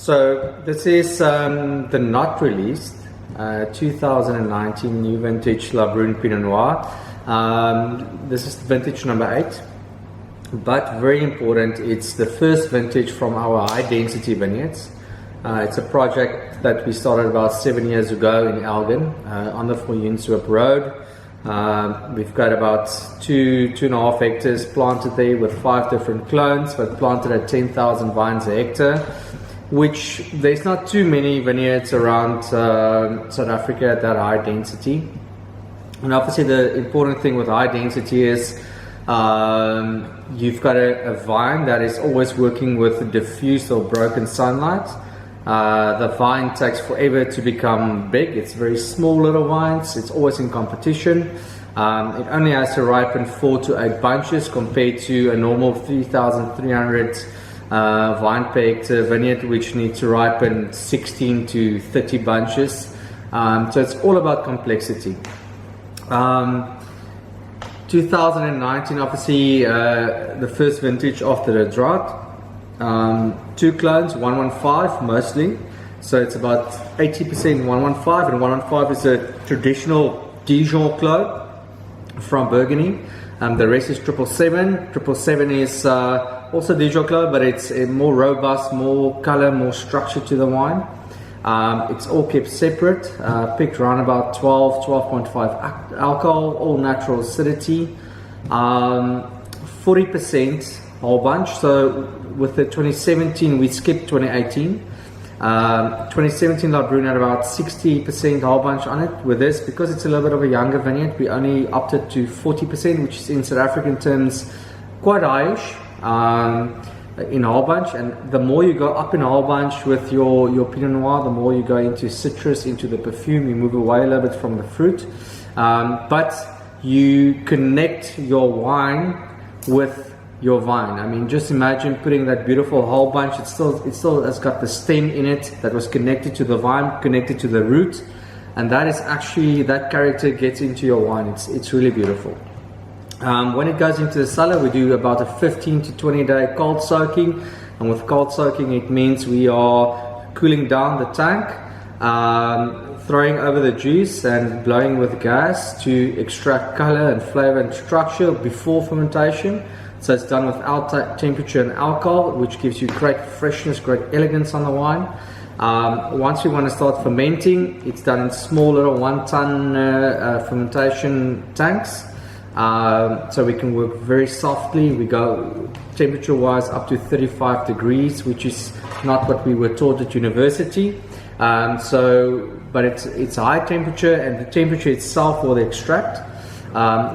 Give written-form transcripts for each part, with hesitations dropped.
So this is the not released 2019 new vintage Labrune Pinot Noir. This is vintage number 8, but very important, it's the first vintage from our high density vineyards. It's a project that we started about 7 years ago in Elgin on the Viljoenskroon Road. We've got about 2.5 hectares planted there with 5 different clones, but planted at 10,000 vines a hectare, which there's not too many vineyards around South Africa at that high density. And obviously the important thing with high density is you've got a vine that is always working with diffused or broken sunlight. The vine takes forever to become big. It's very small little vines. It's always in competition. It only has to ripen 4 to 8 bunches compared to a normal 3,300 vine per hectare vineyard, which needs to ripen 16 to 30 bunches. So it's all about complexity. 2019, obviously, the first vintage after the drought. 2 clones, 115 mostly, so it's about 80% 115, and 115 is a traditional Dijon clone from Burgundy. The rest is 777. 777 is also Dijon clone, but it's a more robust, more color, more structure to the wine. It's all kept separate, picked around about 12.5 alcohol, all natural acidity, 40% whole bunch. So with the 2017, we skipped 2018. 2017 Labrune had about 60% whole bunch on it. With this, because it's a little bit of a younger vineyard, we only opted to 40%, which is in South African terms quite highish in whole bunch. And the more you go up in whole bunch with your Pinot Noir, the more you go into citrus, into the perfume. You move away a little bit from the fruit, but you connect your wine with your vine. I mean, just imagine putting that beautiful whole bunch. It still has got the stem in it that was connected to the vine, connected to the root, and that is actually, that character gets into your wine. It's really beautiful. When it goes into the cellar, we do about a 15 to 20 day cold soaking, and with cold soaking it means we are cooling down the tank, throwing over the juice and blowing with gas to extract color and flavor and structure before fermentation. So it's done without temperature and alcohol, which gives you great freshness, great elegance on the wine. Once you want to start fermenting, it's done in small little 1 ton fermentation tanks. So we can work very softly. We go temperature wise up to 35 degrees, which is not what we were taught at university. But it's a high temperature, and the temperature itself will extract.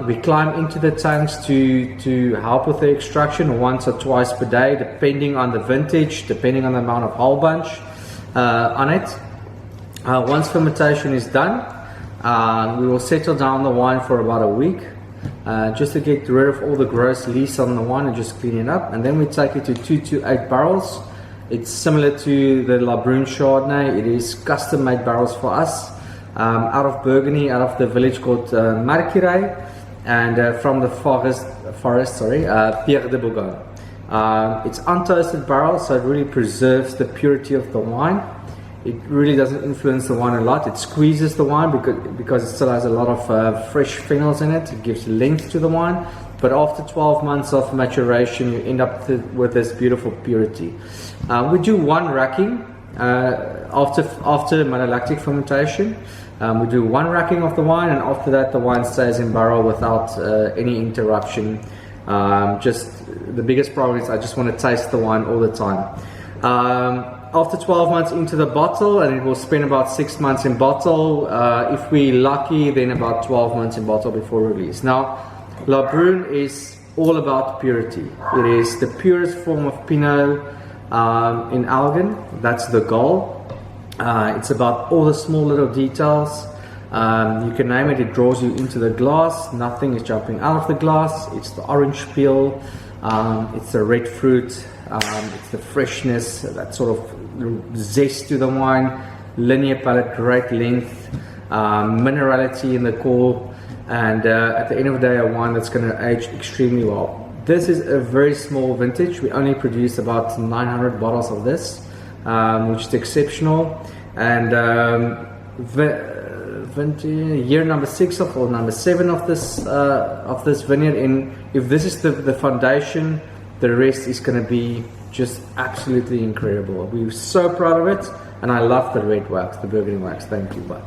We climb into the tanks to help with the extraction once or twice per day, depending on the vintage, depending on the amount of whole bunch on it. Once fermentation is done, we will settle down the wine for about a week, just to get rid of all the gross lees on the wine and just clean it up. And then we take it to 2 to 8 barrels. It's similar to the Labrune Chardonnay. It is custom made barrels for us. Out of Burgundy, out of the village called Marqueray, and from the forest, Pierre de Bourgogne. It's untoasted barrel, so it really preserves the purity of the wine. It really doesn't influence the wine a lot. It squeezes the wine because it still has a lot of fresh phenols in it. It gives length to the wine. But after 12 months of maturation, you end up with this beautiful purity. We do 1 racking after malolactic fermentation. We do 1 racking of the wine, and after that the wine stays in barrel without any interruption. Just the biggest problem is I just want to taste the wine all the time. After 12 months into the bottle, and it will spend about 6 months in bottle. If we're lucky, then about 12 months in bottle before release. Now, Labrune is all about purity. It is the purest form of Pinot in Elgin. That's the goal. It's about all the small little details. You can name it, it draws you into the glass. Nothing is jumping out of the glass. It's the orange peel, it's the red fruit, it's the freshness, that sort of zest to the wine, linear palate, great length, minerality in the core, and at the end of the day, a wine that's going to age extremely well. This is a very small vintage. We only produce about 900 bottles of this. which is exceptional. And year number 6 or number 7 of this vineyard. And if this is the foundation, the rest is going to be just absolutely incredible. We're so proud of it, and I love the red wax, the Burgundy wax. Thank you. Bye.